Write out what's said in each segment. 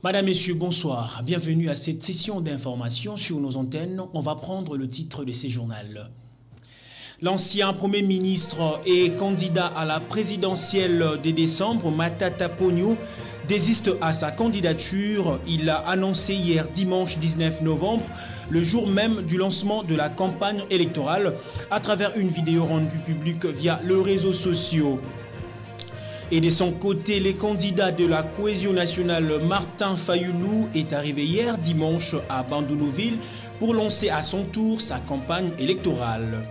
Madame, Messieurs, bonsoir. Bienvenue à cette session d'information sur nos antennes. On va prendre le titre de ces journaux. L'ancien Premier ministre et candidat à la présidentielle de décembre, Matata Ponyo, désiste à sa candidature. Il l'a annoncé hier dimanche 19 novembre, le jour même du lancement de la campagne électorale, à travers une vidéo rendue publique via les réseaux sociaux. Et de son côté, le candidat de la cohésion nationale, Martin Fayoulou, est arrivé hier dimanche à Bandounouville pour lancer à son tour sa campagne électorale.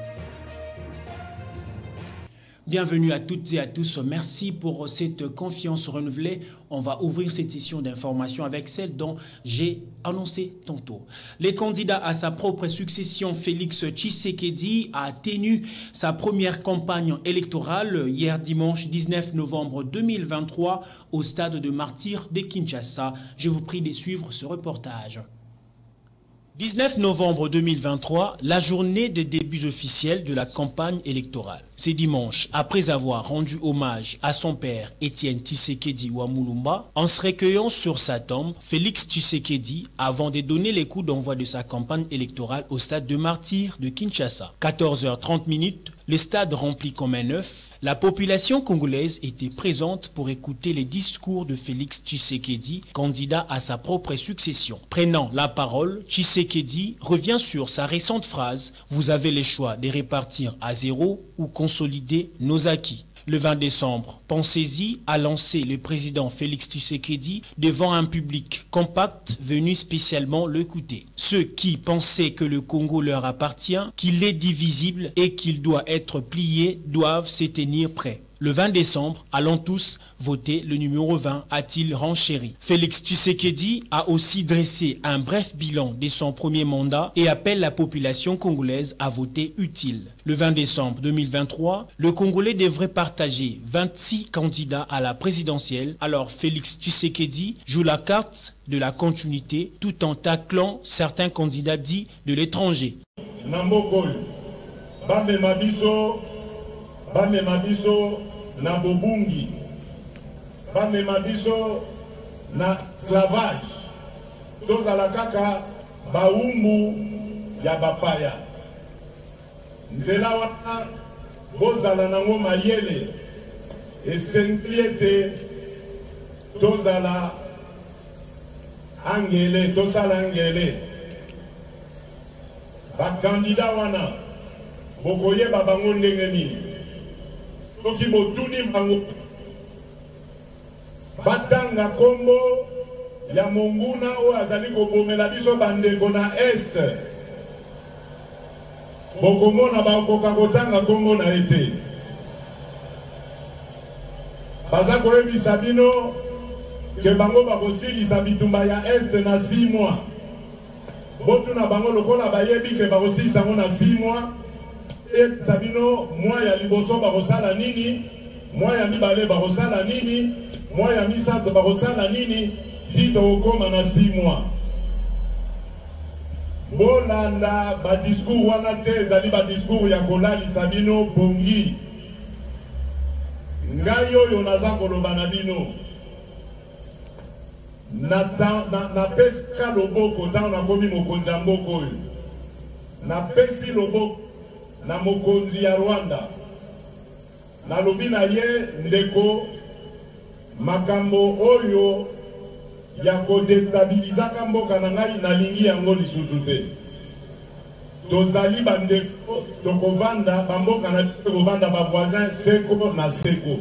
Bienvenue à toutes et à tous. Merci pour cette confiance renouvelée. On va ouvrir cette session d'information avec celle dont j'ai annoncé tantôt. Le candidat à sa propre succession, Félix Tshisekedi, a tenu sa première campagne électorale hier dimanche 19 novembre 2023 au stade de Martyrs de Kinshasa. Je vous prie de suivre ce reportage. 19 novembre 2023, la journée des débuts officiels de la campagne électorale. C'est dimanche, après avoir rendu hommage à son père Étienne Tshisekedi Wamulumba, en se recueillant sur sa tombe, Félix Tshisekedi, avant de donner les coups d'envoi de sa campagne électorale au stade de Martyrs de Kinshasa. 14h30, le stade rempli comme un œuf, la population congolaise était présente pour écouter les discours de Félix Tshisekedi, candidat à sa propre succession. Prenant la parole, Tshisekedi revient sur sa récente phrase « Vous avez le choix de répartir à zéro ou consolider nos acquis ». Le 20 décembre, pensez-y, a lancé le président Félix Tshisekedi devant un public compact venu spécialement l'écouter. Ceux qui pensaient que le Congo leur appartient, qu'il est divisible et qu'il doit être plié doivent se tenir prêts. Le 20 décembre, allons tous voter le numéro 20, a-t-il renchéri. Félix Tshisekedi a aussi dressé un bref bilan de son premier mandat et appelle la population congolaise à voter utile. Le 20 décembre 2023, le Congolais devrait partager 26 candidats à la présidentielle. Alors Félix Tshisekedi joue la carte de la continuité tout en taclant certains candidats dits de l'étranger. Na bobungi bamema biso na esclavage tozala kaka baumbu ya bapaya nzela wana bozala nango mayele esengi ete tozala angele tosala angele bakandida wana bokoyeba bango ndenge nini soki botuni bango batanga kombo ya monguna oyo azali kobomela biso bandeko na este bokomona bakoka kotanga kombo na ye te baza koyebisa bino ke bango bakosilisa bitumba ya este na 6 mois botuna bango lokola bayebi ke bakosilisa yango na 6 mois et sabino moi ya liboso bakosala nini moi ya mibale bakosala nini moi ya misato bakosala nini tito okoma na 6 mois bolanda ba discours wana te ezali ba discours ya kolalisa bino bongi ngai oyo naza koloba na bino na pesa loboko ntango nakomi mokonzi ya mboka oyo napesi loboko na mokonzi ya Rwanda nalobi na ye ndeko makambo oyo ya kodestabilizaka mboka na ngai nalingi yango lisusu te tozali bandeko tokovanda bamboka na tokovanda bavoisin seko na seko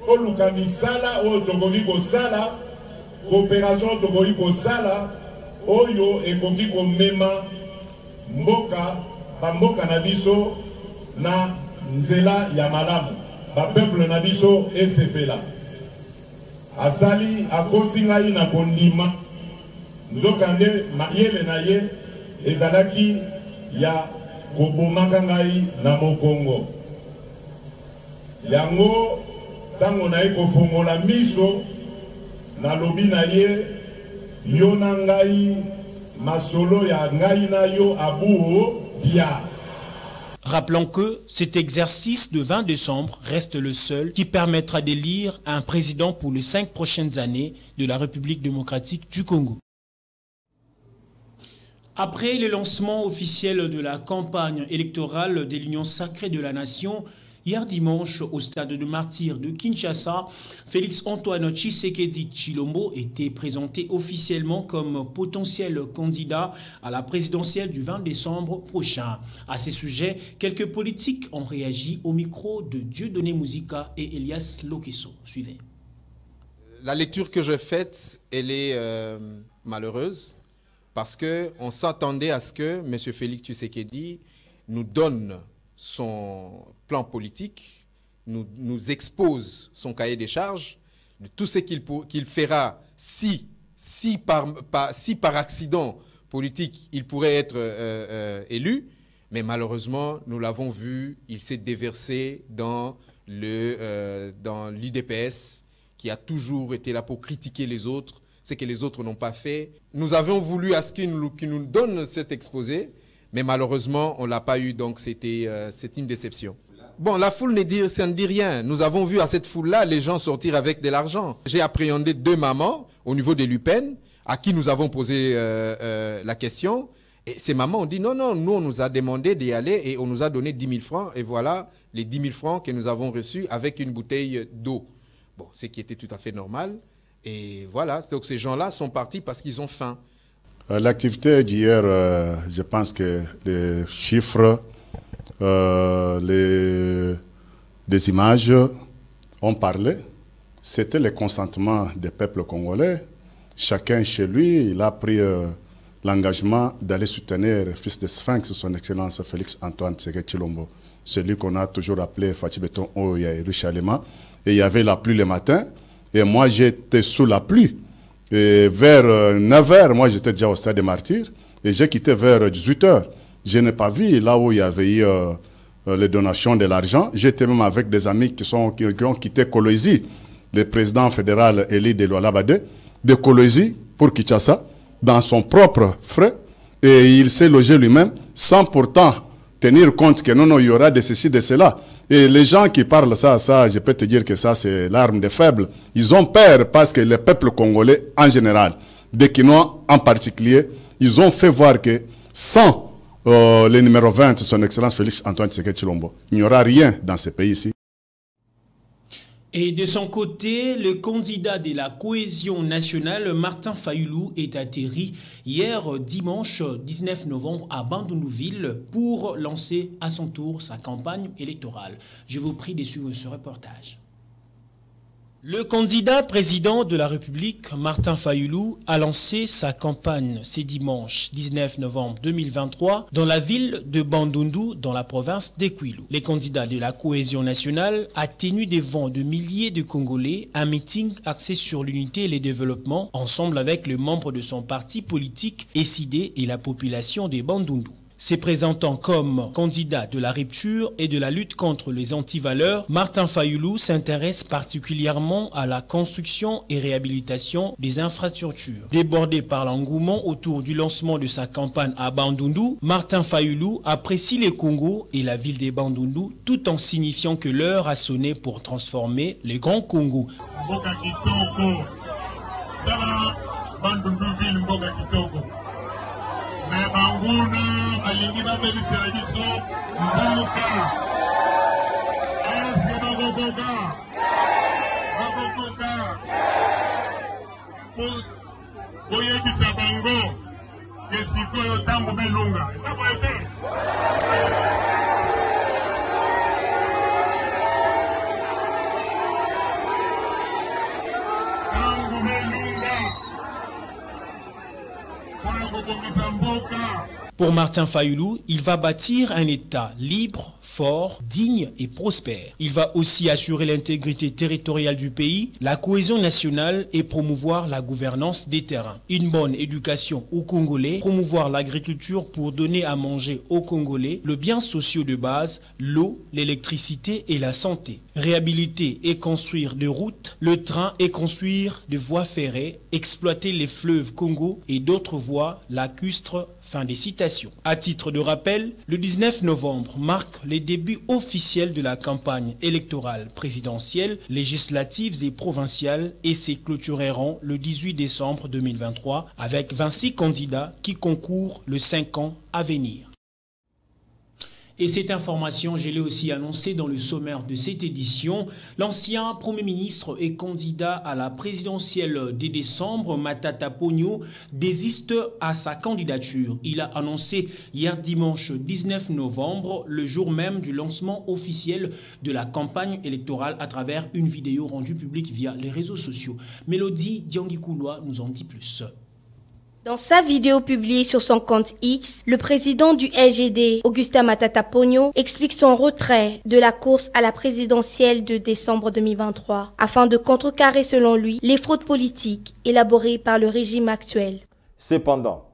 koluka misala oyo tokoki kosala coopération tokoki kosala oyo ekoki komema mboka bamboka na biso na nzela ya malamu ba peuple na biso esepela asali akosi ngai na kondima nzokande mayele na ye ezalaki ya kobomaka ngai na mokongo yango ntango na ye kofongola miso nalobi na ye yo na ngai masolo ya ngai na yo abuo. Rappelons que cet exercice de 20 décembre reste le seul qui permettra d'élire un président pour les 5 prochaines années de la République démocratique du Congo. Après le lancement officiel de la campagne électorale de l'Union sacrée de la Nation, hier dimanche, au stade de martyrs de Kinshasa, Félix-Antoine Tshisekedi Tshilombo était présenté officiellement comme potentiel candidat à la présidentielle du 20 décembre prochain. À ces sujets, quelques politiques ont réagi au micro de Dieudonné Mouzika et Elias Lokesso. Suivez. La lecture que je fais, elle est malheureuse parce qu'on s'attendait à ce que M. Félix Tshisekedi nous donne son plan politique, nous expose son cahier des charges, de tout ce qu'il fera si par accident politique il pourrait être élu, mais malheureusement nous l'avons vu, il s'est déversé dans l'UDPS qui a toujours été là pour critiquer les autres, ce que les autres n'ont pas fait. Nous avions voulu à ce qu'il nous donne cet exposé, mais malheureusement, on ne l'a pas eu, donc c'est une déception. Bon, la foule ça ne dit rien. Nous avons vu à cette foule-là les gens sortir avec de l'argent. J'ai appréhendé 2 mamans au niveau de l'UPEN, à qui nous avons posé la question. Et ces mamans ont dit non, non, nous on nous a demandé d'y aller et on nous a donné 10 000 francs. Et voilà les 10 000 francs que nous avons reçus avec une bouteille d'eau. Bon, ce qui était tout à fait normal. Et voilà, donc ces gens-là sont partis parce qu'ils ont faim. L'activité d'hier, je pense que les chiffres, des images ont parlé. C'était le consentement des peuples congolais. Chacun chez lui, il a pris l'engagement d'aller soutenir le fils de Sphinx, son Excellence Félix-Antoine Tshisekedi Tshilombo, celui qu'on a toujours appelé Fachi Beton Oya et Richalema. Et il y avait la pluie le matin, et moi j'étais sous la pluie. Et vers 9h, moi j'étais déjà au stade des martyrs, et j'ai quitté vers 18h. Je n'ai pas vu là où il y avait eu les donations de l'argent. J'étais même avec des amis qui ont quitté Kolwezi, le président fédéral Elie Deloalabade, de Kolwezi pour Kinshasa, dans son propre frais, et il s'est logé lui-même, sans pourtant tenir compte que non, non, il y aura de ceci, de cela. Et les gens qui parlent ça, je peux te dire que ça, c'est l'arme des faibles. Ils ont peur parce que le peuple congolais, en général, des Kinois en particulier, ils ont fait voir que sans le numéro 20, son Excellence Félix-Antoine Tshisekedi Tshilombo, il n'y aura rien dans ce pays-ci. Et de son côté, le candidat de la cohésion nationale, Martin Fayulu, est atterri hier dimanche 19 novembre à Bandundu-Ville pour lancer à son tour sa campagne électorale. Je vous prie de suivre ce reportage. Le candidat président de la République, Martin Fayulu, a lancé sa campagne ce dimanche 19 novembre 2023 dans la ville de Bandundu, dans la province d'Ekwilu. Le candidat de la cohésion nationale a tenu devant de milliers de Congolais un meeting axé sur l'unité et le développement, ensemble avec les membres de son parti politique SID et la population de Bandundu. Se présentant comme candidat de la rupture et de la lutte contre les antivaleurs, Martin Fayulu s'intéresse particulièrement à la construction et réhabilitation des infrastructures. Débordé par l'engouement autour du lancement de sa campagne à Bandundu, Martin Fayulu apprécie le Congo et la ville de Bandundu tout en signifiant que l'heure a sonné pour transformer le Grand Congo. alingi babelisela biso mboka eske bakokoka koyebisa bango ke sikoyo ntango belunga etaboye te ntango belunga mpona kobongisa mboka. Pour Martin Fayulu, il va bâtir un État libre, fort, digne et prospère. Il va aussi assurer l'intégrité territoriale du pays, la cohésion nationale et promouvoir la gouvernance des terrains. Une bonne éducation aux Congolais, promouvoir l'agriculture pour donner à manger aux Congolais, le bien social de base, l'eau, l'électricité et la santé. Réhabiliter et construire des routes, le train et construire des voies ferrées, exploiter les fleuves Congo et d'autres voies lacustres Fin des citations. À titre de rappel, le 19 novembre marque les débuts officiels de la campagne électorale présidentielle, législatives et provinciales et se clôtureront le 18 décembre 2023 avec 26 candidats qui concourent le 5 ans à venir. Et cette information, je l'ai aussi annoncée dans le sommaire de cette édition. L'ancien Premier ministre et candidat à la présidentielle de décembre, Matata Ponyo, désiste à sa candidature. Il a annoncé hier dimanche 19 novembre, le jour même du lancement officiel de la campagne électorale à travers une vidéo rendue publique via les réseaux sociaux. Mélodie Diangikouloa nous en dit plus. Dans sa vidéo publiée sur son compte X, le président du LGD, Augustin Matata Ponyo, explique son retrait de la course à la présidentielle de décembre 2023, afin de contrecarrer, selon lui, les fraudes politiques élaborées par le régime actuel. Cependant,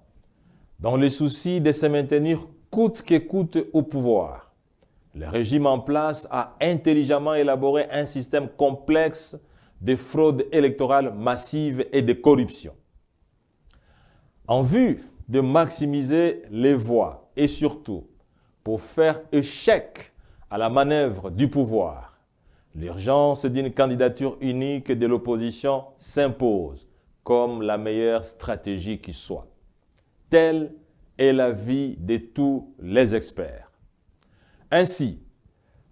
dans le souci de se maintenir coûte que coûte au pouvoir, le régime en place a intelligemment élaboré un système complexe de fraude électorale massive et de corruption. En vue de maximiser les voix et surtout pour faire échec à la manœuvre du pouvoir, l'urgence d'une candidature unique de l'opposition s'impose comme la meilleure stratégie qui soit. Telle est l'avis de tous les experts. Ainsi,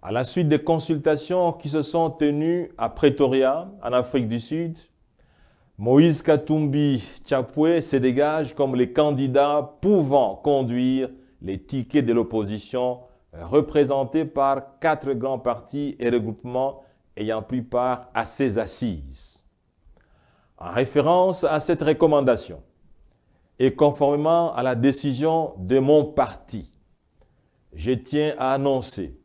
à la suite des consultations qui se sont tenues à Pretoria, en Afrique du Sud, Moïse Katumbi Chapwe se dégage comme le candidat pouvant conduire les tickets de l'opposition représentés par 4 grands partis et regroupements ayant pris part à ces assises. En référence à cette recommandation et conformément à la décision de mon parti, je tiens à annoncer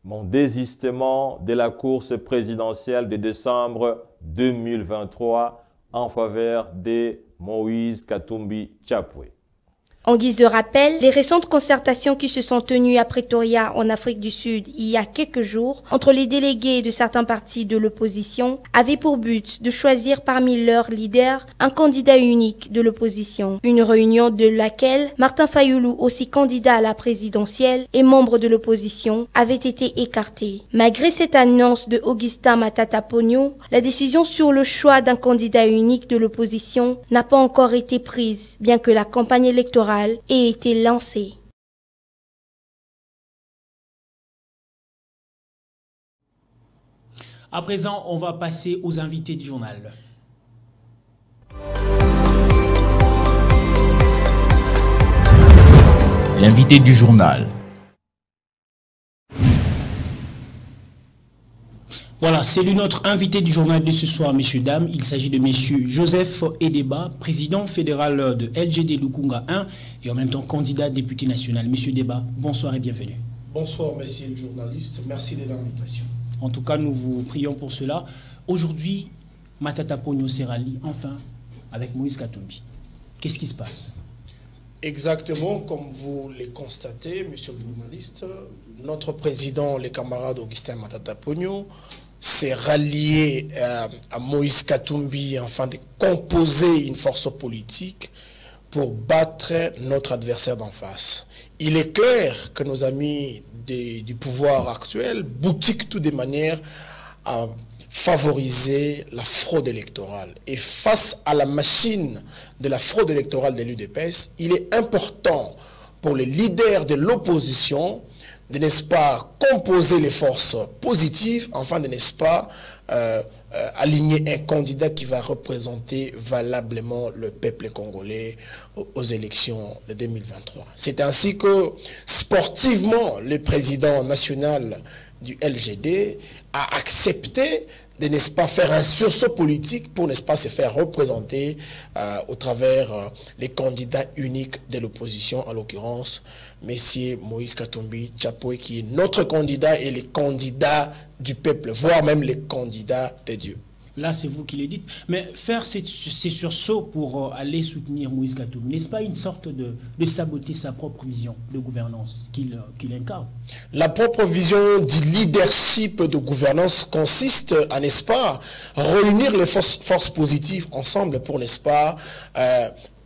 mon désistement de la course présidentielle de décembre 2023 en faveur de Moïse Katumbi Chapwe. En guise de rappel, les récentes concertations qui se sont tenues à Pretoria, en Afrique du Sud, il y a quelques jours, entre les délégués de certains partis de l'opposition, avaient pour but de choisir parmi leurs leaders un candidat unique de l'opposition. Une réunion de laquelle Martin Fayoulou, aussi candidat à la présidentielle et membre de l'opposition, avait été écarté. Malgré cette annonce de Augustin Matata Ponyo, la décision sur le choix d'un candidat unique de l'opposition n'a pas encore été prise, bien que la campagne électorale ait été lancée. À présent, on va passer aux invités du journal. L'invité du journal. Voilà, c'est notre invité du journal de ce soir, messieurs, dames. Il s'agit de messieurs Joseph Edeba, président fédéral de LGD Lukunga 1 et en même temps candidat député national. Monsieur Edeba, bonsoir et bienvenue. Bonsoir, messieurs les journalistes. Merci de l'invitation. En tout cas, nous vous prions pour cela. Aujourd'hui, Matata Ponyo se rallie enfin avec Moïse Katumbi. Qu'est-ce qui se passe? Exactement, comme vous le constatez, monsieur le journaliste, notre président, le camarade Augustin Matata Ponyo, s'est rallié à Moïse Katumbi afin de composer une force politique pour battre notre adversaire d'en face. Il est clair que nos amis du pouvoir actuel boutiquent tout de manière à favoriser la fraude électorale. Et face à la machine de la fraude électorale de l'UDPS, il est important pour les leaders de l'opposition de, n'est-ce pas, composer les forces positives, enfin de, n'est-ce pas, aligner un candidat qui va représenter valablement le peuple congolais aux élections de 2023. C'est ainsi que, sportivement, le président national du LGD a accepté de, n'est-ce pas, faire un sursaut politique pour, n'est-ce pas, se faire représenter au travers les candidats uniques de l'opposition, en l'occurrence, Messieurs Moïse Katumbi Chapwe, qui est notre candidat et les candidats du peuple, voire même les candidats de Dieu. Là, c'est vous qui le dites. Mais faire ces sursauts pour aller soutenir Moïse Katumbi, n'est-ce pas une sorte de saboter sa propre vision de gouvernance qu'il incarne? La propre vision du leadership de gouvernance consiste à, n'est-ce pas, réunir les forces positives ensemble pour, n'est-ce pas,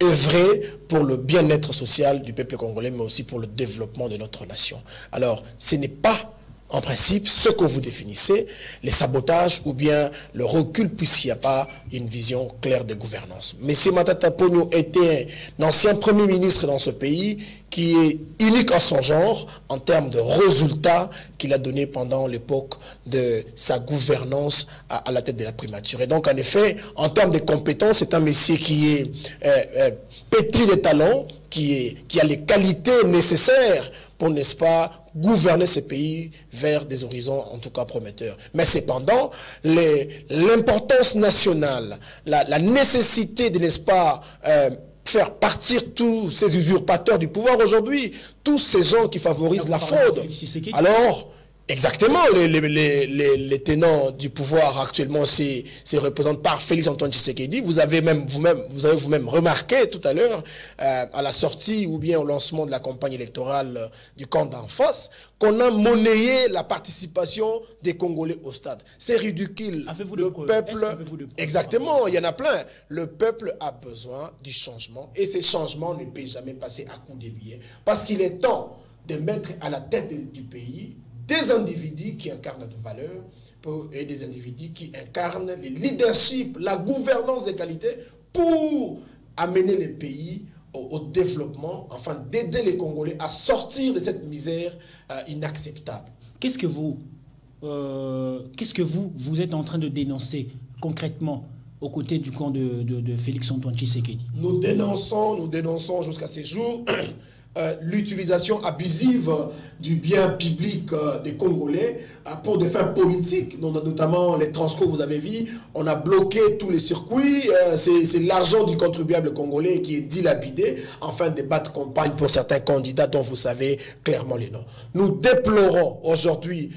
œuvrer pour le bien-être social du peuple congolais, mais aussi pour le développement de notre nation. Alors, ce n'est pas en principe, ce que vous définissez, les sabotages ou bien le recul puisqu'il n'y a pas une vision claire de gouvernance. M. Matata Ponyo était un ancien Premier ministre dans ce pays qui est unique en son genre en termes de résultats qu'il a donnés pendant l'époque de sa gouvernance à la tête de la primature. Et donc, en effet, en termes de compétences, c'est un monsieur qui est pétri de talents, qui a les qualités nécessaires pour, n'est-ce pas, gouverner ce pays vers des horizons en tout cas prometteurs. Mais cependant, l'importance nationale, la nécessité de, n'est-ce pas, faire partir tous ces usurpateurs du pouvoir aujourd'hui, tous ces gens qui favorisent la fraude. Alors, exactement, les tenants du pouvoir actuellement, c'est représenté par Félix Antoine Tshisekedi. Vous avez vous-même remarqué tout à l'heure, à la sortie ou bien au lancement de la campagne électorale du camp d'en face, qu'on a monnayé la participation des Congolais au stade. C'est ridicule. Le peuple, exactement, il y en a plein. Le peuple a besoin du changement et ces changements ne peuvent jamais passer à coups de billets. Parce qu'il est temps de mettre à la tête du pays des individus qui incarnent notre valeur et des individus qui incarnent le leadership, la gouvernance de qualité pour amener le pays au développement, afin d'aider les Congolais à sortir de cette misère inacceptable. Qu'est-ce que vous êtes en train de dénoncer concrètement aux côtés du camp de Félix Antoine Tshisekedi? Nous dénonçons jusqu'à ces jours l'utilisation abusive du bien public des Congolais pour des fins politiques, notamment les transco, vous avez vu, on a bloqué tous les circuits, c'est l'argent du contribuable congolais qui est dilapidé afin de battre campagne pour certains candidats dont vous savez clairement les noms. Nous déplorons aujourd'hui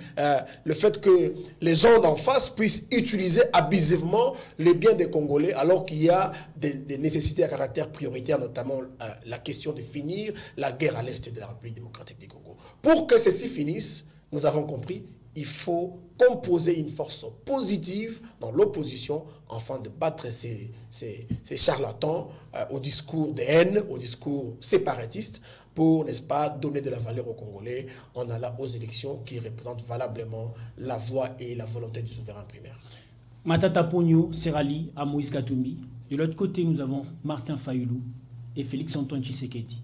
le fait que les gens d'en face puissent utiliser abusivement les biens des Congolais alors qu'il y a des nécessités à caractère prioritaire, notamment la question de finir la guerre à l'est de la République démocratique du Congo. Pour que ceci finisse, nous avons compris, il faut composer une force positive dans l'opposition afin de battre ces charlatans au discours de haine, au discours séparatiste, pour, n'est-ce pas, donner de la valeur aux Congolais en allant aux élections qui représentent valablement la voix et la volonté du souverain primaire. Matata Ponyo s'est rallié à Moïse Katumbi. De l'autre côté, nous avons Martin Fayulu et Félix Antoine Tshisekedi.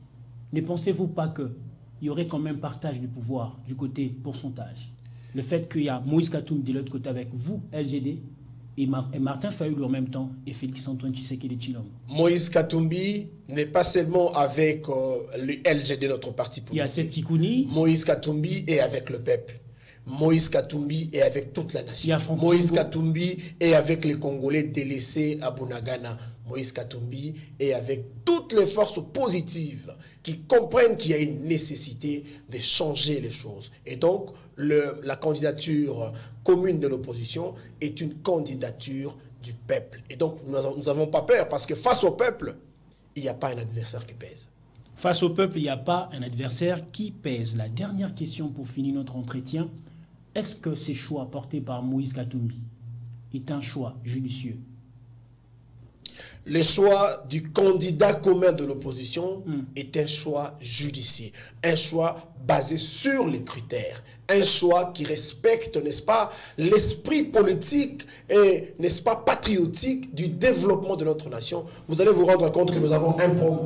Ne pensez-vous pas qu'il y aurait quand même partage du pouvoir du côté pourcentage? Le fait qu'il y a Moïse Katumbi de l'autre côté avec vous, LGD, et Martin Fayulu en même temps, et Félix Antoine Tshisekedi Tshilombo. Moïse Katumbi n'est pas seulement avec le LGD, notre parti politique. Il y a Seth Kikouni. Moïse Katumbi est avec le peuple. Moïse Katumbi est avec toute la nation. Moïse Katumbi est avec les Congolais délaissés à Bunagana. Moïse Katumbi est avec toutes les forces positives qui comprennent qu'il y a une nécessité de changer les choses. Et donc, la candidature commune de l'opposition est une candidature du peuple. Et donc, nous n'avons pas peur parce que face au peuple, il n'y a pas un adversaire qui pèse. Face au peuple, il n'y a pas un adversaire qui pèse. La dernière question pour finir notre entretien. Est-ce que ces choix portés par Moïse Katumbi est un choix judicieux? Le choix du candidat commun de l'opposition est un choix judiciaire, un choix basé sur les critères, un choix qui respecte, n'est-ce pas, l'esprit politique et, n'est-ce pas, patriotique du développement de notre nation. Vous allez vous rendre compte que nous avons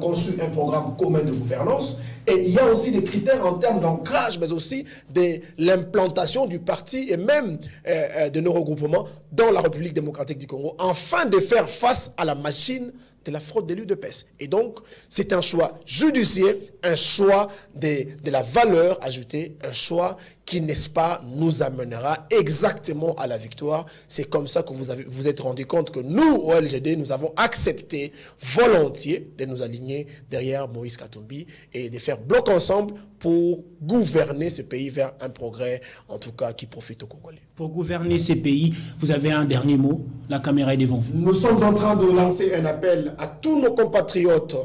conçu un programme commun de gouvernance et il y a aussi des critères en termes d'ancrage, mais aussi de l'implantation du parti et même de nos regroupements dans la République démocratique du Congo, afin de faire face à la machine de la fraude de l'UDPS. Et donc, c'est un choix judiciaire, un choix de la valeur ajoutée, un choix qui, n'est-ce pas, nous amènera exactement à la victoire. C'est comme ça que vous êtes rendu compte que nous, au LGD, nous avons accepté volontiers de nous aligner derrière Moïse Katumbi et de faire bloc ensemble pour gouverner ce pays vers un progrès, en tout cas, qui profite aux Congolais. Pour gouverner ces pays, vous avez un dernier mot. La caméra est devant vous. Nous sommes en train de lancer un appel à tous nos compatriotes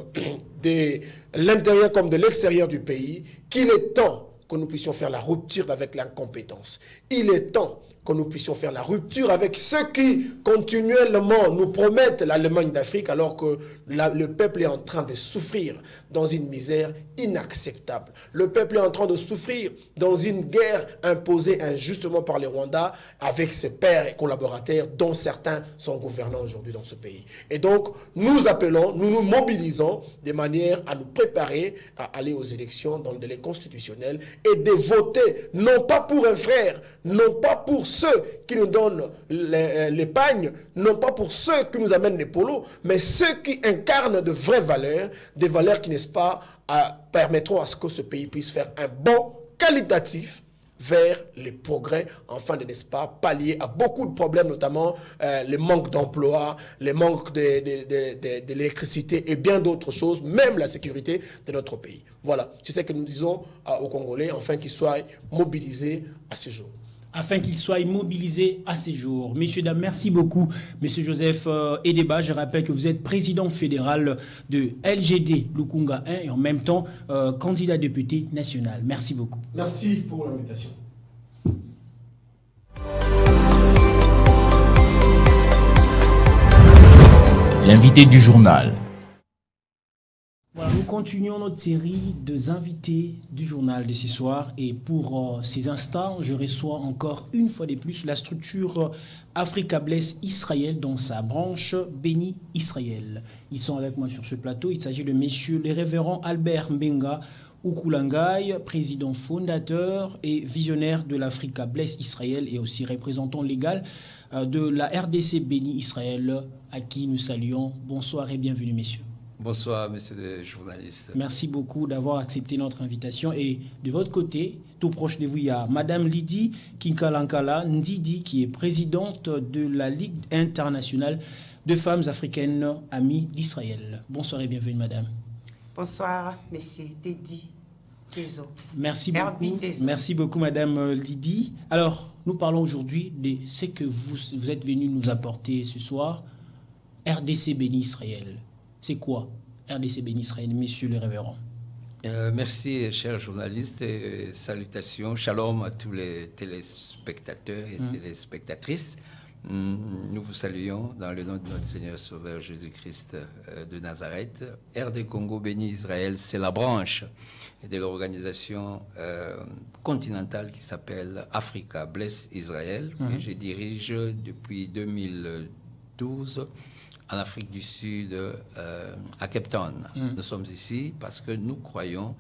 de l'intérieur comme de l'extérieur du pays qu'il est temps que nous puissions faire la rupture avec l'incompétence. Il est temps que nous puissions faire la rupture avec ceux qui continuellement nous promettent l'Allemagne d'Afrique alors que le peuple est en train de souffrir dans une misère inacceptable. Le peuple est en train de souffrir dans une guerre imposée injustement par les Rwandais avec ses pairs et collaborateurs dont certains sont gouvernants aujourd'hui dans ce pays. Et donc, nous appelons, nous nous mobilisons de manière à nous préparer à aller aux élections dans le délai constitutionnel et de voter non pas pour un frère, non pas pour ceux qui nous donnent l'épargne, non pas pour ceux qui nous amènent les polos, mais ceux qui incarnent de vraies valeurs, des valeurs qui, n'est-ce pas, permettront à ce que ce pays puisse faire un bond qualitatif vers les progrès, afin de, n'est-ce pas, pallier à beaucoup de problèmes, notamment le manque d'emploi, le manque d'électricité et bien d'autres choses, même la sécurité de notre pays. Voilà, c'est ce que nous disons aux Congolais, afin qu'ils soient mobilisés à ce jour. Afin qu'ils soient mobilisés à ces jours. Messieurs, dames, merci beaucoup. Monsieur Joseph Edeba, je rappelle que vous êtes président fédéral de LGD Lukunga 1 et en même temps candidat député national. Merci beaucoup. Merci pour l'invitation. L'invité du journal. Voilà, nous continuons notre série de invités du journal de ce soir et pour ces instants, je reçois encore une fois de plus la structure Africa Bless Israël dans sa branche Béni Israël. Ils sont avec moi sur ce plateau. Il s'agit de messieurs les révérends Albert Mbenga Ukulangai, président fondateur et visionnaire de l'Africa Bless Israël et aussi représentant légal de la RDC Béni Israël, à qui nous saluons. Bonsoir et bienvenue messieurs. Bonsoir, messieurs les journalistes. Merci beaucoup d'avoir accepté notre invitation. Et de votre côté, tout proche de vous, il y a Madame Lydie Kinkalankala Ndidi, qui est présidente de la Ligue internationale de femmes africaines amies d'Israël. Bonsoir et bienvenue, Madame. Bonsoir, Monsieur Teddy Tezo. Merci beaucoup. Merci beaucoup, Madame Lydie. Alors, nous parlons aujourd'hui de ce que vous êtes venu nous apporter ce soir. RDC Béni Israël. C'est quoi RDC Béni Israël, messieurs les révérends? Merci, chers journalistes, et salutations, shalom à tous les téléspectateurs et téléspectatrices. Nous vous saluons dans le nom de notre Seigneur Sauveur Jésus-Christ de Nazareth. RD Congo Béni Israël, c'est la branche de l'organisation continentale qui s'appelle Africa Bless Israël, que je dirige depuis 2012. En Afrique du Sud, à Cape Town. Nous sommes ici parce que nous croyons,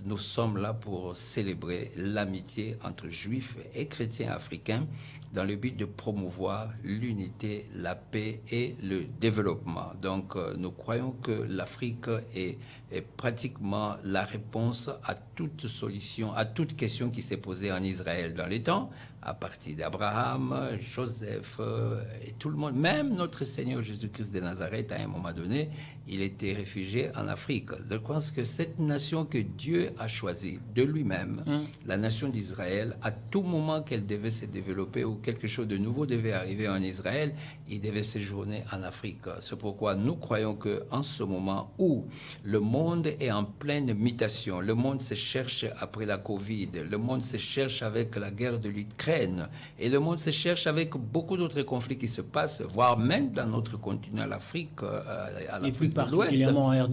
nous sommes là pour célébrer l'amitié entre juifs et chrétiens africains dans le but de promouvoir l'unité, la paix et le développement. Donc, nous croyons que l'Afrique est pratiquement la réponse à toute solution, à toute question qui s'est posée en Israël dans les temps, à partir d'Abraham, Joseph et tout le monde, même notre Seigneur Jésus-Christ de Nazareth, à un moment donné, il était réfugié en Afrique. Je pense que cette nation que Dieu a choisie de lui-même, la nation d'Israël, à tout moment qu'elle devait se développer ou quelque chose de nouveau devait arriver en Israël, il devait séjourner en Afrique. C'est pourquoi nous croyons qu'en ce moment où le monde est en pleine mutation, le monde se cherche après la Covid, le monde se cherche avec la guerre de l'Ukraine, et le monde se cherche avec beaucoup d'autres conflits qui se passent, voire même dans notre continent, l'Afrique, à l'Afrique de l'Ouest.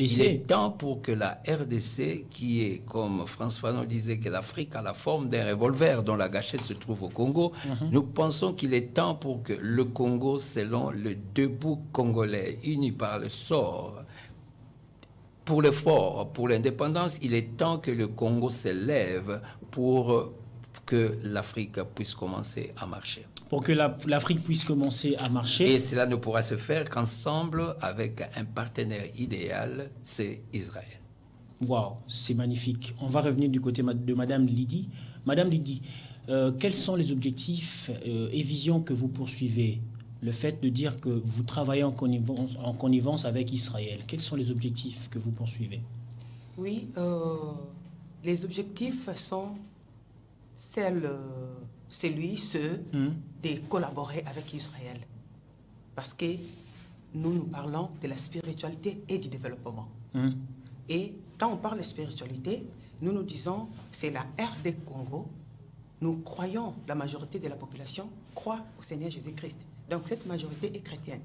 Il est temps pour que la RDC, qui est, comme François Fanon disait, que l'Afrique a la forme d'un revolver dont la gâchette se trouve au Congo, nous pensons qu'il est temps pour que le Congo, selon le debout congolais, uni par le sort, pour l'effort, pour l'indépendance, il est temps que le Congo s'élève pour que l'Afrique puisse commencer à marcher. Pour que l'Afrique puisse commencer à marcher. Et cela ne pourra se faire qu'ensemble avec un partenaire idéal, c'est Israël. Waouh, c'est magnifique. On va revenir du côté de Madame Lydie. Madame Lydie, quels sont les objectifs et visions que vous poursuivez? Le fait de dire que vous travaillez en connivence avec Israël, quels sont les objectifs que vous poursuivez? Oui, les objectifs sont ceux de collaborer avec Israël. Parce que nous parlons de la spiritualité et du développement. Et quand on parle de spiritualité, nous disons c'est la RD Congo. Nous croyons, la majorité de la population croit au Seigneur Jésus-Christ. Donc cette majorité est chrétienne.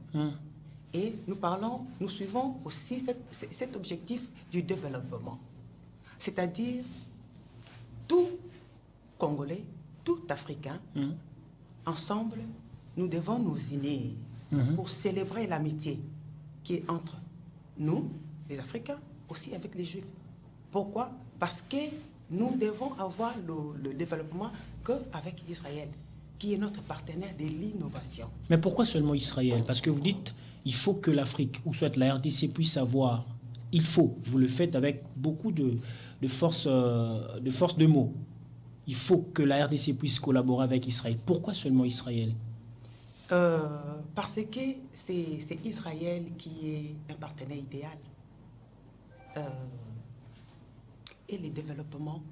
Et nous suivons aussi cet objectif du développement. C'est-à-dire, tout Congolais, tout Africain, ensemble, nous devons nous unir pour célébrer l'amitié qui est entre nous, les Africains, aussi avec les Juifs. Pourquoi? Parce que nous devons avoir le développement qu'avec Israël, qui est notre partenaire de l'innovation. Mais pourquoi seulement Israël? Parce que vous dites, il faut que l'Afrique, ou soit la RDC, puisse savoir. Il faut, vous le faites avec beaucoup de force de mots. Il faut que la RDC puisse collaborer avec Israël. Pourquoi seulement Israël? Parce que c'est Israël qui est un partenaire idéal. Et les développements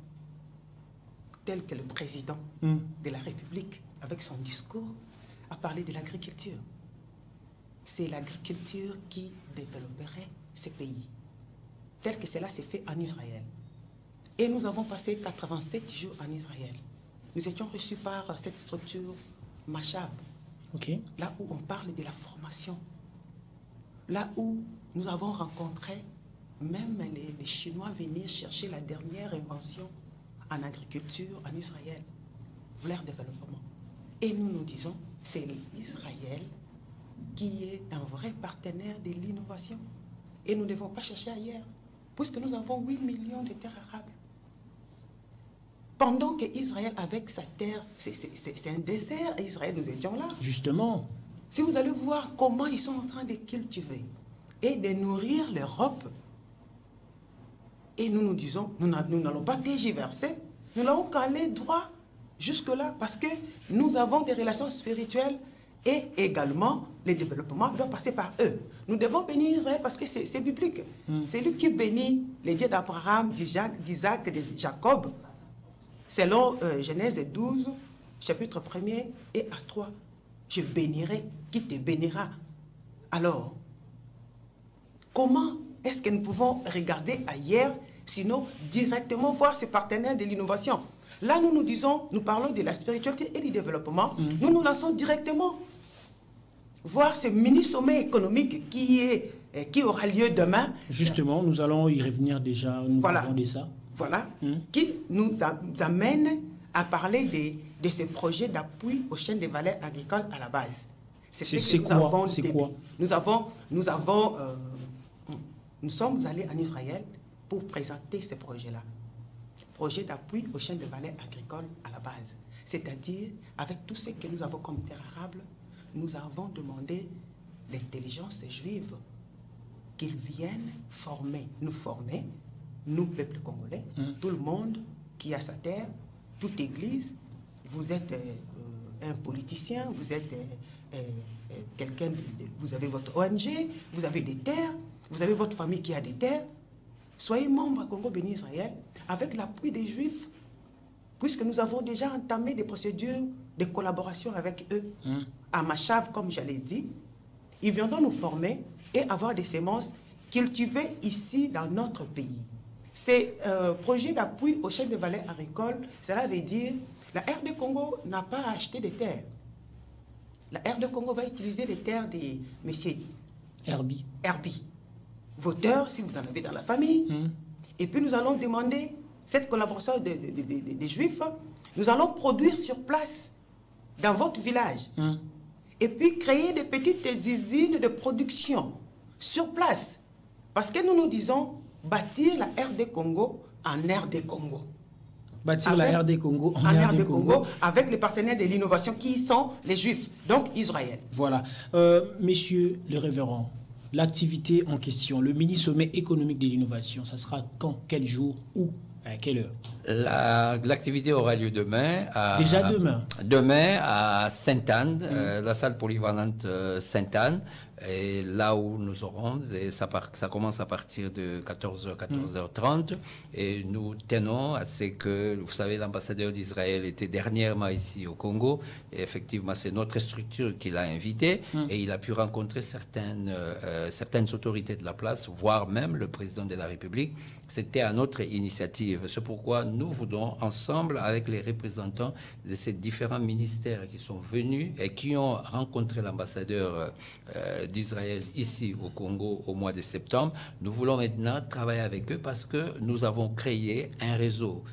tels que le président de la République, avec son discours, a parlé de l'agriculture. C'est l'agriculture qui développerait ces pays, tel que cela s'est fait en Israël. Et nous avons passé 87 jours en Israël. Nous étions reçus par cette structure Machab, là où on parle de la formation, là où nous avons rencontré même les Chinois venir chercher la dernière invention en agriculture en Israël, pour leur développement. Et nous disons, c'est Israël qui est un vrai partenaire de l'innovation. Et nous ne devons pas chercher ailleurs, puisque nous avons 8 millions de terres arables. Pendant qu'Israël, avec sa terre, c'est un désert, Israël, nous étions là. Justement. Si vous allez voir comment ils sont en train de cultiver et de nourrir l'Europe, et nous disons, nous n'allons pas tergiverser, nous n'allons qu'aller droit jusque-là, parce que nous avons des relations spirituelles et également le développement doit passer par eux. Nous devons bénir Israël parce que c'est biblique. C'est lui qui bénit les dieux d'Abraham, d'Isaac, de Jacob, selon Genèse 12, chapitre 1er et à 3. Je bénirai qui te bénira. Alors, comment est-ce que nous pouvons regarder ailleurs, sinon directement voir ces partenaires de l'innovation? Là, nous disons, nous parlons de la spiritualité et du développement. Nous nous lançons directement voir ce mini-sommet économique qui aura lieu demain. Justement, nous allons y revenir déjà. Nous parlons de ça. Voilà, qui nous amène à parler de ce projet d'appui aux chaînes de valeur agricole à la base. C'est quoi? Nous sommes allés en Israël pour présenter ce projet-là. Projet d'appui aux chaînes de valeur agricole à la base. C'est-à-dire, avec tout ce que nous avons comme terre arable, nous avons demandé l'intelligence juive qu'ils viennent nous former, nous, peuple congolais, tout le monde qui a sa terre, toute église. Vous êtes un politicien, vous êtes quelqu'un, vous avez votre ONG, vous avez des terres, vous avez votre famille qui a des terres. Soyez membre à Congo Béni Israël avec l'appui des Juifs, puisque nous avons déjà entamé des procédures de collaboration avec eux. À Machav, comme j'allais dit, ils viendront nous former et avoir des semences cultivées ici dans notre pays. Ces projets d'appui aux chaînes de valeur agricole, cela veut dire la RD Congo n'a pas acheté des terres. La RD Congo va utiliser les terres de M. Herbie. Vos terres, si vous en avez dans la famille. Et puis nous allons demander cette collaboration des Juifs. Nous allons produire sur place, dans votre village. Et puis créer des petites usines de production sur place. Parce que nous disons bâtir la RD Congo en RD Congo. Bâtir la RD Congo en RD Congo avec les partenaires de l'innovation qui sont les Juifs, donc Israël. Voilà. Messieurs les révérends, l'activité en question, le mini-sommet économique de l'innovation, ça sera quand, quel jour, où À quelle heure? L'activité aura lieu demain. Déjà demain? Demain à Sainte-Anne, la salle polyvalente Sainte-Anne. Et là où nous aurons, ça commence à partir de 14h, 14h30. Et nous tenons à ce que, vous savez, l'ambassadeur d'Israël était dernièrement ici au Congo. Et effectivement, c'est notre structure qui l'a invité. Et il a pu rencontrer certaines autorités de la place, voire même le président de la République. C'était à notre initiative. C'est pourquoi nous voudrons, ensemble avec les représentants de ces différents ministères qui sont venus et qui ont rencontré l'ambassadeur d'Israël ici au Congo au mois de septembre, nous voulons maintenant travailler avec eux parce que nous avons créé un réseau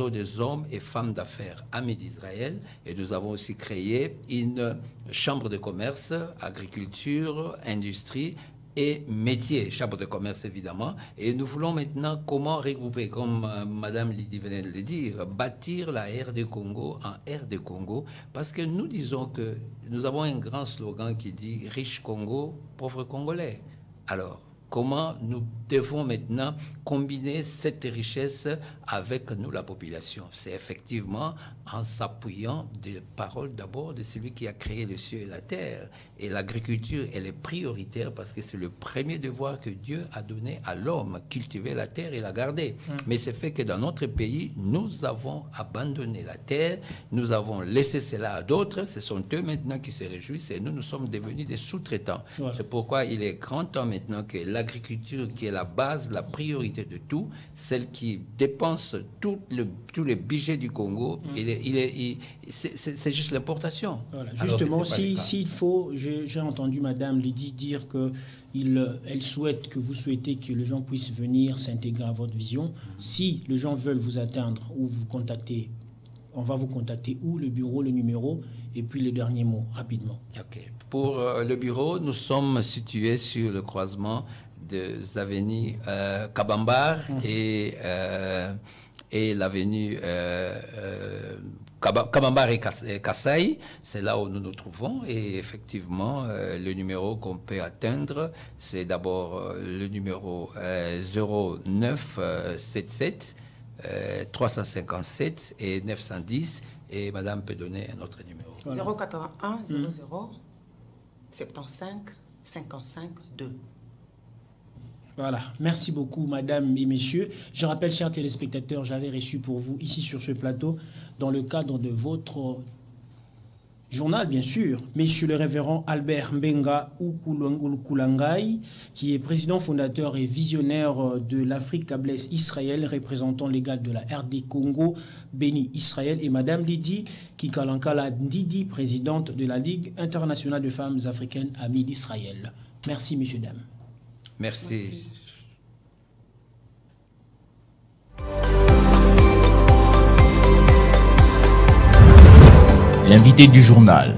des hommes et femmes d'affaires amis d'Israël, et nous avons aussi créé une chambre de commerce, agriculture, industrie et métiers, chambre de commerce évidemment, et nous voulons maintenant comment regrouper, comme Madame Lydie venait de le dire, bâtir la RD Congo en RD Congo, parce que nous disons que nous avons un grand slogan qui dit « riche Congo, pauvre Congolais ». Alors, comment nous devons maintenant combiner cette richesse avec nous, la population? C'est effectivement en s'appuyant des paroles d'abord de celui qui a créé le ciel et la terre. Et l'agriculture, elle est prioritaire parce que c'est le premier devoir que Dieu a donné à l'homme, cultiver la terre et la garder. Mais c'est fait que dans notre pays, nous avons abandonné la terre, nous avons laissé cela à d'autres, ce sont eux maintenant qui se réjouissent et nous sommes devenus des sous-traitants. Ouais. C'est pourquoi il est grand temps maintenant que l'agriculture, qui est la base, la priorité de tout, celle qui dépense tous les budgets du Congo, c'est juste l'importation. Voilà. Justement, s'il faut, j'ai entendu Madame Lydie dire qu'elle souhaite que vous souhaitez que les gens puissent venir s'intégrer à votre vision. Si les gens veulent vous atteindre ou vous contacter, on va vous contacter où? Le bureau, le numéro, et puis les derniers mots, rapidement. Ok. Pour le bureau, nous sommes situés sur le croisement des avenues Kabambar et l'avenue Kabambar et Kassai. C'est là où nous nous trouvons. Et effectivement, le numéro qu'on peut atteindre, c'est d'abord le numéro 0977 357 et 910. Et Madame peut donner un autre numéro. Voilà. 081 00 75 55 2. Voilà, merci beaucoup Madame et Messieurs. Je rappelle, chers téléspectateurs, j'avais reçu pour vous ici sur ce plateau, dans le cadre de votre journal bien sûr, Monsieur le révérend Albert Mbenga Ukulangai, qui est président fondateur et visionnaire de l'Afrique Cablesse Israël, représentant légal de la RD Congo, béni Israël, et Madame Lydie Kikalankala Ndidi, présidente de la Ligue internationale de femmes africaines amies d'Israël. Merci messieurs, dames. Merci. L'invité du journal.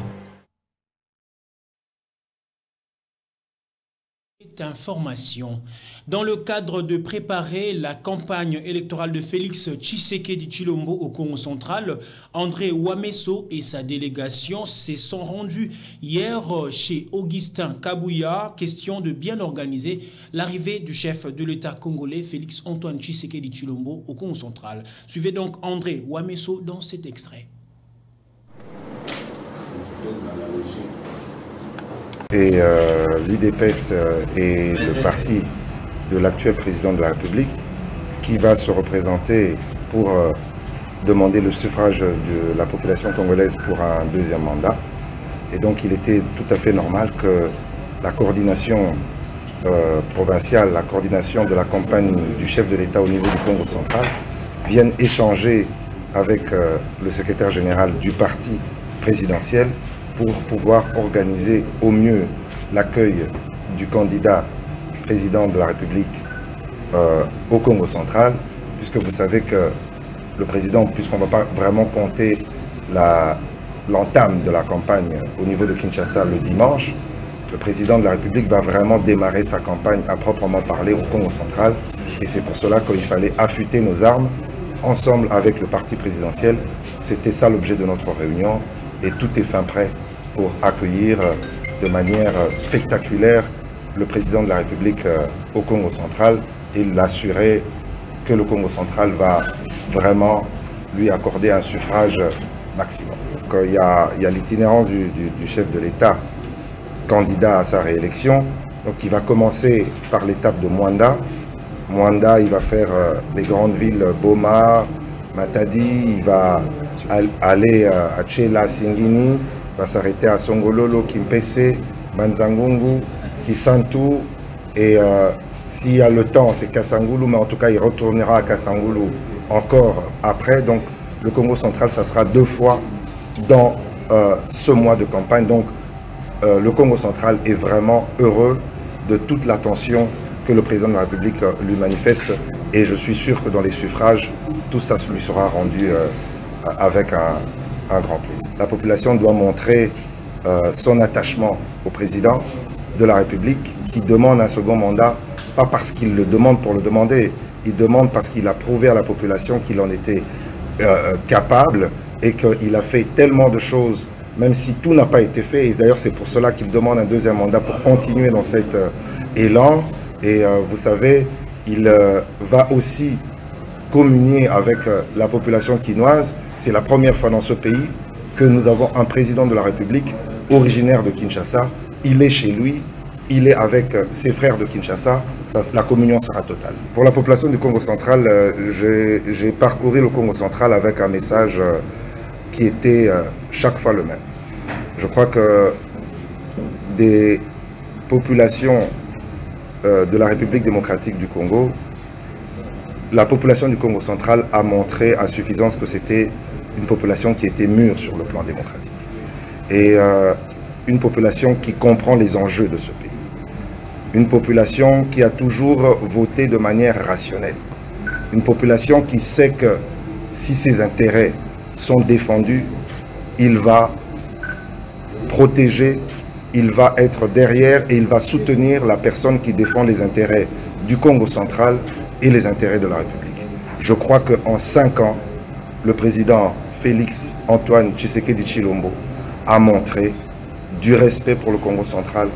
Information. Dans le cadre de préparer la campagne électorale de Félix Tshisekedi Tshilombo au Congo central, André Ouamesso et sa délégation se sont rendus hier chez Augustin Kabouya, question de bien organiser l'arrivée du chef de l'État congolais Félix Antoine Tshisekedi Tshilombo au Congo central. Suivez donc André Ouamesso dans cet extrait. Et l'UDPS est le parti de l'actuel président de la République qui va se représenter pour demander le suffrage de la population congolaise pour un deuxième mandat. Et donc il était tout à fait normal que la coordination provinciale, la coordination de la campagne du chef de l'État au niveau du Congo central vienne échanger avec le secrétaire général du parti présidentiel pour pouvoir organiser au mieux l'accueil du candidat président de la République au Congo central, puisque vous savez que le président, puisqu'on ne va pas vraiment compter l'entame de la campagne au niveau de Kinshasa le dimanche, le président de la République va vraiment démarrer sa campagne à proprement parler au Congo central, et c'est pour cela qu'il fallait affûter nos armes ensemble avec le parti présidentiel. C'était ça l'objet de notre réunion. Et tout est fin prêt pour accueillir de manière spectaculaire le président de la République au Congo central et l'assurer que le Congo central va vraiment lui accorder un suffrage maximum. Il y a l'itinérance du chef de l'État, candidat à sa réélection. Donc il va commencer par l'étape de Mwanda. Mwanda, il va faire les grandes villes Boma, Matadi, il va aller à Tchela, Singini, il va s'arrêter à Songololo, Kimpese, Manzangungu, Kisantu, et s'il y a le temps, c'est Kasangulu, mais en tout cas, il retournera à Kasangulu encore après. Donc, le Congo central, ça sera 2 fois dans ce mois de campagne. Donc, le Congo central est vraiment heureux de toute l'attention que le président de la République lui manifeste. Et je suis sûr que dans les suffrages, tout ça lui sera rendu avec un grand plaisir. La population doit montrer son attachement au président de la République qui demande un second mandat, pas parce qu'il le demande pour le demander, il demande parce qu'il a prouvé à la population qu'il en était capable et qu'il a fait tellement de choses, même si tout n'a pas été fait. Et d'ailleurs, c'est pour cela qu'il demande un 2e mandat pour continuer dans cet élan. Et vous savez, il va aussi communier avec la population quinoise. C'est la première fois dans ce pays que nous avons un président de la République originaire de Kinshasa. Il est chez lui, il est avec ses frères de Kinshasa, la communion sera totale. Pour la population du Congo central, j'ai parcouru le Congo central avec un message qui était chaque fois le même. Je crois que des populations de la République démocratique du Congo, la population du Congo central a montré à suffisance que c'était une population qui était mûre sur le plan démocratique. Et une population qui comprend les enjeux de ce pays. Une population qui a toujours voté de manière rationnelle. Une population qui sait que si ses intérêts sont défendus, il va protéger, il va être derrière et il va soutenir la personne qui défend les intérêts du Congo central et les intérêts de la République. Je crois qu'en 5 ans, le président Félix Antoine Tshisekedi Tshilombo a montré du respect pour le Congo central,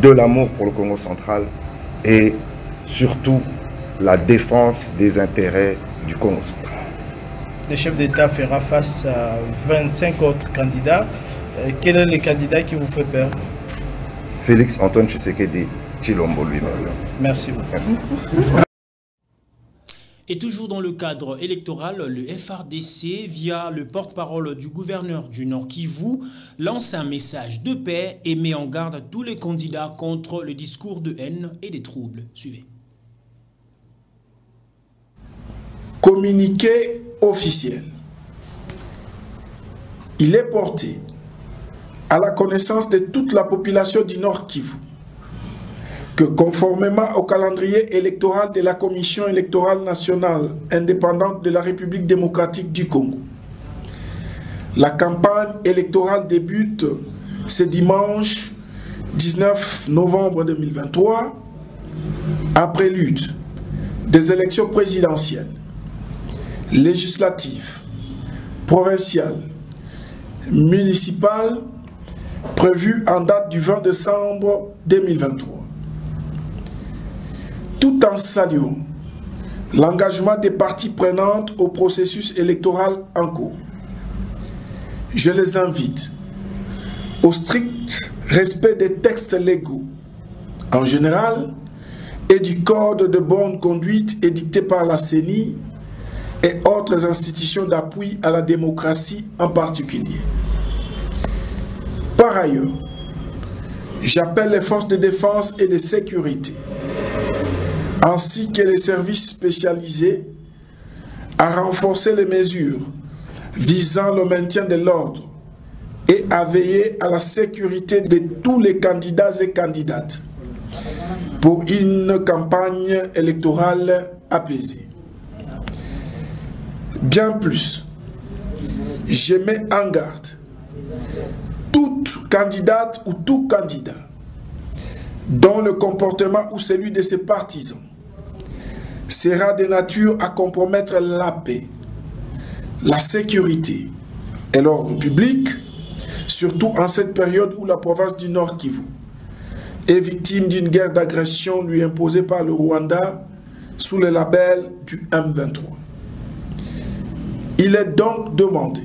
de l'amour pour le Congo central et surtout la défense des intérêts du Congo central. Le chef d'État fera face à 25 autres candidats. Quel est le candidat qui vous fait peur? Félix Antoine Tshisekedi Tshilombo lui-même. Merci beaucoup. Merci. Et toujours dans le cadre électoral, le FRDC, via le porte-parole du gouverneur du Nord Kivu, lance un message de paix et met en garde tous les candidats contre le discours de haine et des troubles. Suivez. Communiqué officiel. Il est porté à la connaissance de toute la population du Nord Kivu que conformément au calendrier électoral de la Commission électorale nationale indépendante de la République démocratique du Congo, la campagne électorale débute ce dimanche 19 novembre 2023 en prélude des élections présidentielles, législatives, provinciales, municipales prévues en date du 20 décembre 2023. Tout en saluant l'engagement des parties prenantes au processus électoral en cours, je les invite au strict respect des textes légaux en général et du code de bonne conduite édicté par la CENI et autres institutions d'appui à la démocratie en particulier. Par ailleurs, j'appelle les forces de défense et de sécurité ainsi que les services spécialisés à renforcer les mesures visant le maintien de l'ordre et à veiller à la sécurité de tous les candidats et candidates pour une campagne électorale apaisée. Bien plus, je mets en garde toute candidate ou tout candidat dont le comportement ou celui de ses partisans sera de nature à compromettre la paix, la sécurité et l'ordre public, surtout en cette période où la province du Nord Kivu est victime d'une guerre d'agression lui imposée par le Rwanda sous le label du M23. Il est donc demandé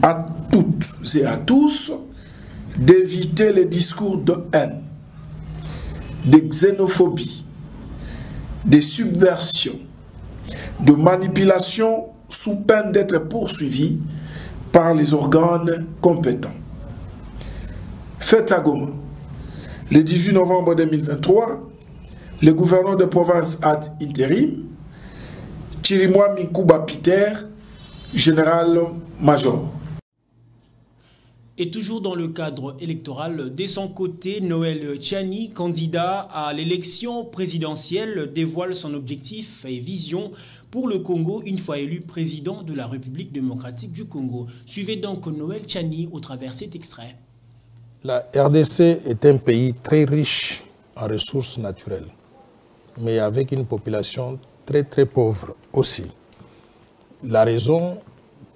à toutes et à tous d'éviter les discours de haine, de xénophobie, de subversion, de manipulation sous peine d'être poursuivis par les organes compétents. Fait à Goma, le 18 novembre 2023, le gouverneur de province ad intérim, Chirimwa Minkuba Peter, général-major. Et toujours dans le cadre électoral, de son côté, Noël Tchani, candidat à l'élection présidentielle, dévoile son objectif et vision pour le Congo une fois élu président de la République démocratique du Congo. Suivez donc Noël Tchani au travers cet extrait. La RDC est un pays très riche en ressources naturelles, mais avec une population très pauvre aussi. La raison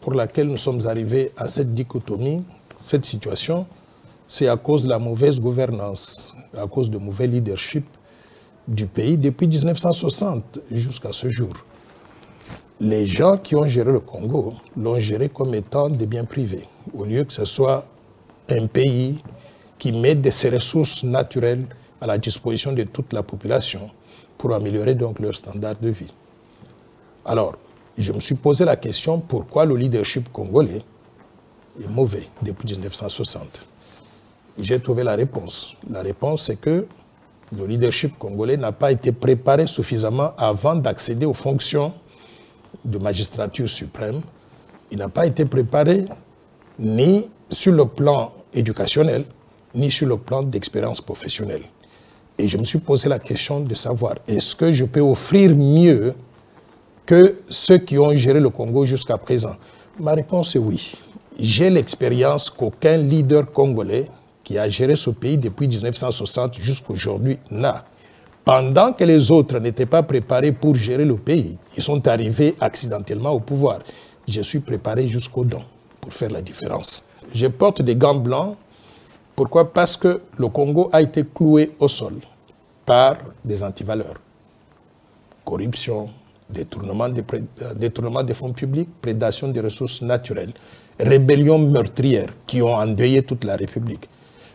pour laquelle nous sommes arrivés à cette dichotomie, cette situation, c'est à cause de la mauvaise gouvernance, à cause du mauvais leadership du pays depuis 1960 jusqu'à ce jour. Les gens qui ont géré le Congo l'ont géré comme étant des biens privés, au lieu que ce soit un pays qui met de ses ressources naturelles à la disposition de toute la population pour améliorer donc leur standard de vie. Alors, je me suis posé la question pourquoi le leadership congolais est mauvais depuis 1960. J'ai trouvé la réponse. La réponse, c'est que le leadership congolais n'a pas été préparé suffisamment avant d'accéder aux fonctions de magistrature suprême. Il n'a pas été préparé ni sur le plan éducationnel, ni sur le plan d'expérience professionnelle. Et je me suis posé la question de savoir, est-ce que je peux offrir mieux que ceux qui ont géré le Congo jusqu'à présent? Ma réponse est oui. J'ai l'expérience qu'aucun leader congolais qui a géré ce pays depuis 1960 jusqu'à aujourd'hui n'a. Pendant que les autres n'étaient pas préparés pour gérer le pays, ils sont arrivés accidentellement au pouvoir. Je suis préparé jusqu'aux dents pour faire la différence. Je porte des gants blancs. Pourquoi? Parce que le Congo a été cloué au sol par des antivaleurs. Corruption, détournement des fonds publics, prédation des ressources naturelles, rébellions meurtrières qui ont endeuillé toute la République.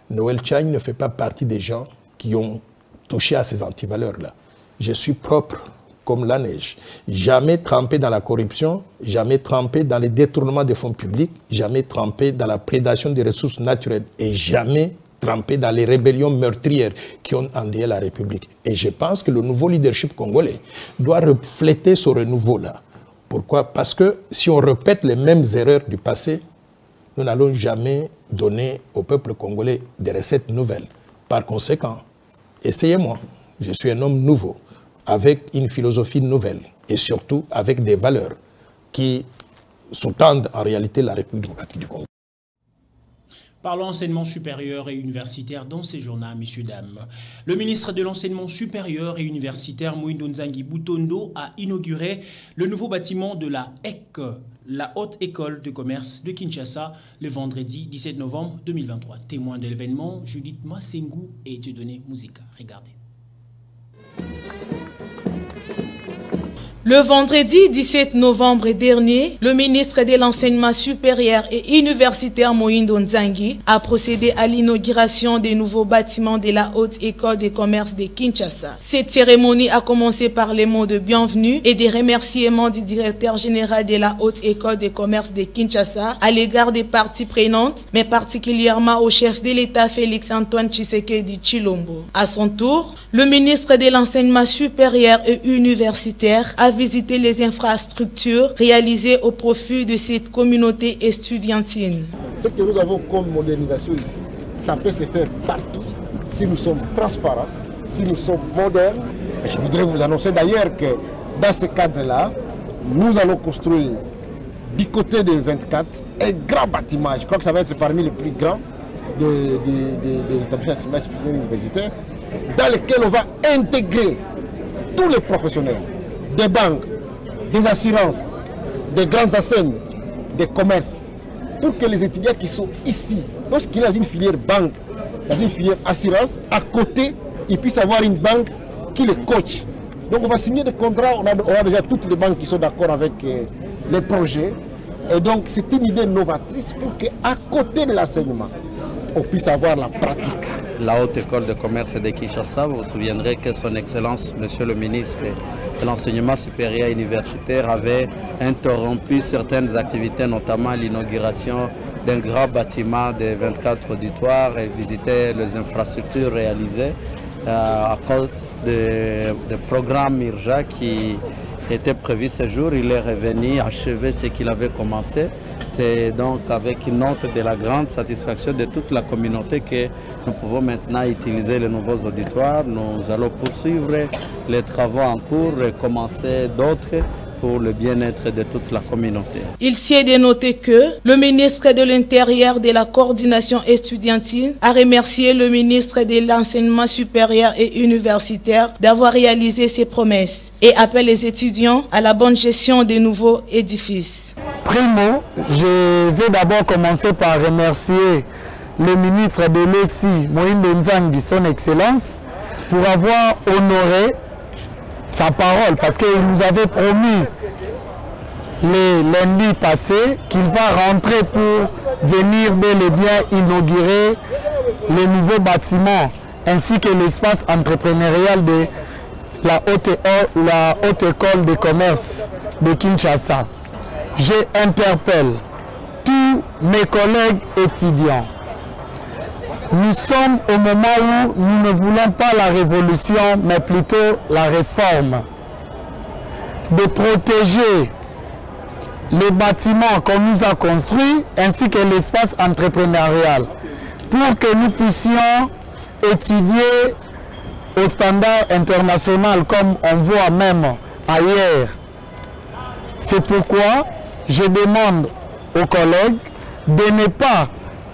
Noël Tchani ne fait pas partie des gens qui ont touché à ces antivaleurs-là. Je suis propre comme la neige. Jamais trempé dans la corruption, jamais trempé dans les détournements des fonds publics, jamais trempé dans la prédation des ressources naturelles et jamais trempé dans les rébellions meurtrières qui ont endeuillé la République. Et je pense que le nouveau leadership congolais doit refléter ce renouveau-là. Pourquoi? Parce que si on répète les mêmes erreurs du passé, nous n'allons jamais donner au peuple congolais des recettes nouvelles. Par conséquent, essayez-moi. Je suis un homme nouveau, avec une philosophie nouvelle et surtout avec des valeurs qui sous-tendent en réalité la République démocratique du Congo. Parlons enseignement supérieur et universitaire dans ces journaux, messieurs, dames. Le ministre de l'enseignement supérieur et universitaire, Moïndo Nzangi Butondo, a inauguré le nouveau bâtiment de la HEC, la Haute École de Commerce de Kinshasa, le vendredi 17 novembre 2023. Témoin de l'événement, Judith Massengou et Dieudonné Mouzika. Regardez. Le vendredi 17 novembre dernier, le ministre de l'Enseignement supérieur et universitaire Moïndo Nzangi a procédé à l'inauguration des nouveaux bâtiments de la Haute École de Commerce de Kinshasa. Cette cérémonie a commencé par les mots de bienvenue et des remerciements du directeur général de la Haute École de Commerce de Kinshasa à l'égard des parties prenantes, mais particulièrement au chef de l'État Félix-Antoine Tshisekedi Tshilombo. À son tour, le ministre de l'Enseignement supérieur et universitaire a visité les infrastructures réalisées au profit de cette communauté estudiantine. Ce que nous avons comme modernisation ici, ça peut se faire partout si nous sommes transparents, si nous sommes modernes. Je voudrais vous annoncer d'ailleurs que dans ce cadre-là, nous allons construire du côté de 24 un grand bâtiment. Je crois que ça va être parmi les plus grands des établissements universitaires, dans lesquels on va intégrer tous les professionnels, des banques, des assurances, des grandes enseignes, des commerces, pour que les étudiants qui sont ici, lorsqu'il y a une filière banque, dans une filière assurance, à côté, ils puissent avoir une banque qui les coach Donc on va signer des contrats, on a déjà toutes les banques qui sont d'accord avec les projets. Et donc c'est une idée novatrice pour qu'à côté de l'enseignement, on puisse avoir la pratique. La Haute École de Commerce de Kinshasa, vous vous souviendrez que son Excellence, Monsieur le Ministre de l'Enseignement supérieur universitaire, avait interrompu certaines activités, notamment l'inauguration d'un grand bâtiment de 24 auditoires et visiter les infrastructures réalisées à cause des programmes IRJA qui était prévu ce jour. Il est revenu achever ce qu'il avait commencé. C'est donc avec une note de la grande satisfaction de toute la communauté que nous pouvons maintenant utiliser les nouveaux auditoires. Nous allons poursuivre les travaux en cours et commencer d'autres pour le bien-être de toute la communauté. Il s'est dénoté que le ministre de l'Intérieur de la coordination estudiantine a remercié le ministre de l'Enseignement supérieur et universitaire d'avoir réalisé ses promesses et appelle les étudiants à la bonne gestion des nouveaux édifices. Primo, je vais d'abord commencer par remercier le ministre de l'ESI, Moïndo Nzangi, son Excellence, pour avoir honoré sa parole, parce qu'il nous avait promis les lundis passés qu'il va rentrer pour venir bel et bien inaugurer les nouveaux bâtiments ainsi que l'espace entrepreneurial de la Haute École de Commerce de Kinshasa. J'interpelle tous mes collègues étudiants. Nous sommes au moment où nous ne voulons pas la révolution, mais plutôt la réforme. De protéger les bâtiments qu'on nous a construits, ainsi que l'espace entrepreneurial, pour que nous puissions étudier au standard international, comme on voit même ailleurs. C'est pourquoi je demande aux collègues de ne pas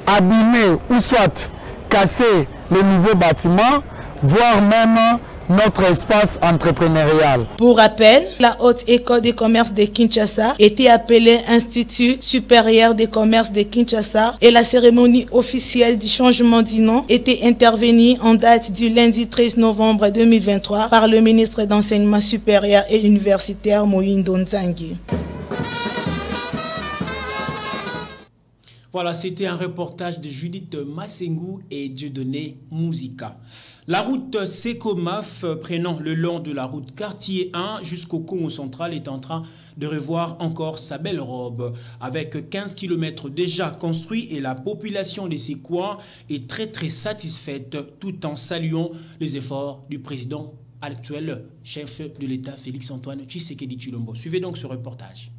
abîmer ou soit casser les nouveaux bâtiments, voire même notre espace entrepreneurial. Pour rappel, la Haute École de Commerce de Kinshasa était appelée Institut supérieur de Commerce de Kinshasa et la cérémonie officielle du changement du nom était intervenue en date du lundi 13 novembre 2023 par le ministre d'Enseignement supérieur et universitaire Moïndo Nzangi. Voilà, c'était un reportage de Judith Massengou et Dieudonné Mouzika. La route Secomaf, prenant le long de la route Quartier 1 jusqu'au Congo central, est en train de revoir encore sa belle robe. Avec 15 km déjà construits et la population de ces coins est très satisfaite, tout en saluant les efforts du président actuel, chef de l'État Félix-Antoine Tshisekedi Tshilombo. Suivez donc ce reportage.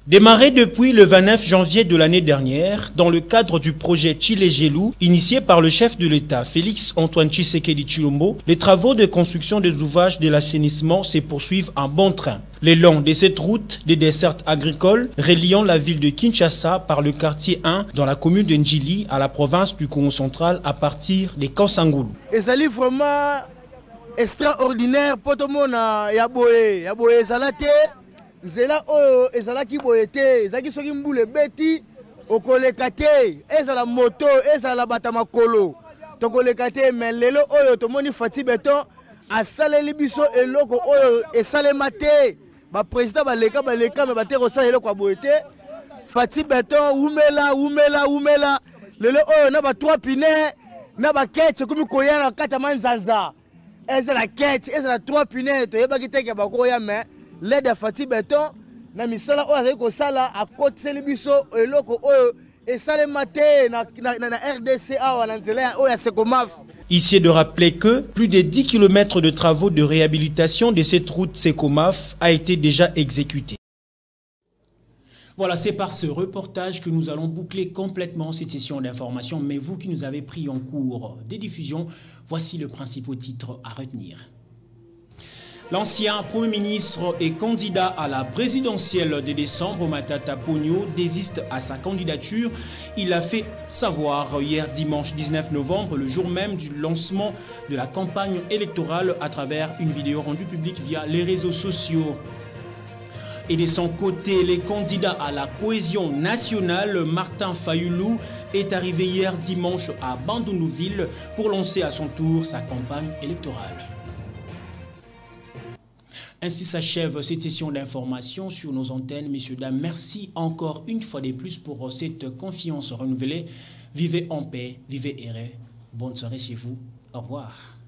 Démarré depuis le 29 janvier de l'année dernière, dans le cadre du projet Tshilé-Gelou, initié par le chef de l'État, Félix-Antoine Tshisekedi Tshilombo, les travaux de construction des ouvrages de l'assainissement se poursuivent en bon train. Le long de cette route des dessertes agricoles reliant la ville de Kinshasa par le quartier 1 dans la commune de Ndjili à la province du Congo central à partir des Kansangoulou. Et ça vraiment extraordinaire pour tout le monde. Yaboye Zalate. Zela oyo ezalaki boye te ezalaki soki mbula ebeti okoleka te ezala moto ezala bata makolo tokoleka te mais lelo oyo tomoni Fati Beton asaleli biso eloko oyo esalema te baprésident baleka me bate kosala eloko ya boye te Fati Beton umela lelo oyo na ba 3 pine na bakete komi koya na kata manzanza ezala kete ezala 3 pine toyebaki teke bakoya mais l'aide à Fati Beton na misala oyo azali kosala akotiseli biso eloko oyo esalema te na RDC awa na nzela oyo ya Secomaf. Ici est de rappeler que plus de 10 km de travaux de réhabilitation de cette route Secomaf a été déjà exécuté. Voilà, c'est par ce reportage que nous allons boucler complètement cette session d'information. Mais vous qui nous avez pris en cours des diffusions, voici le principal titre à retenir. L'ancien Premier ministre et candidat à la présidentielle de décembre, Matata Ponyo, désiste à sa candidature. Il l'a fait savoir hier dimanche 19 novembre, le jour même du lancement de la campagne électorale à travers une vidéo rendue publique via les réseaux sociaux. Et de son côté, les candidats à la cohésion nationale, Martin Fayoulou, est arrivé hier dimanche à Bandundu-Ville pour lancer à son tour sa campagne électorale. Ainsi s'achève cette session d'information sur nos antennes. Messieurs, dames, merci encore une fois de plus pour cette confiance renouvelée. Vivez en paix, vivez erré. Bonne soirée chez vous. Au revoir.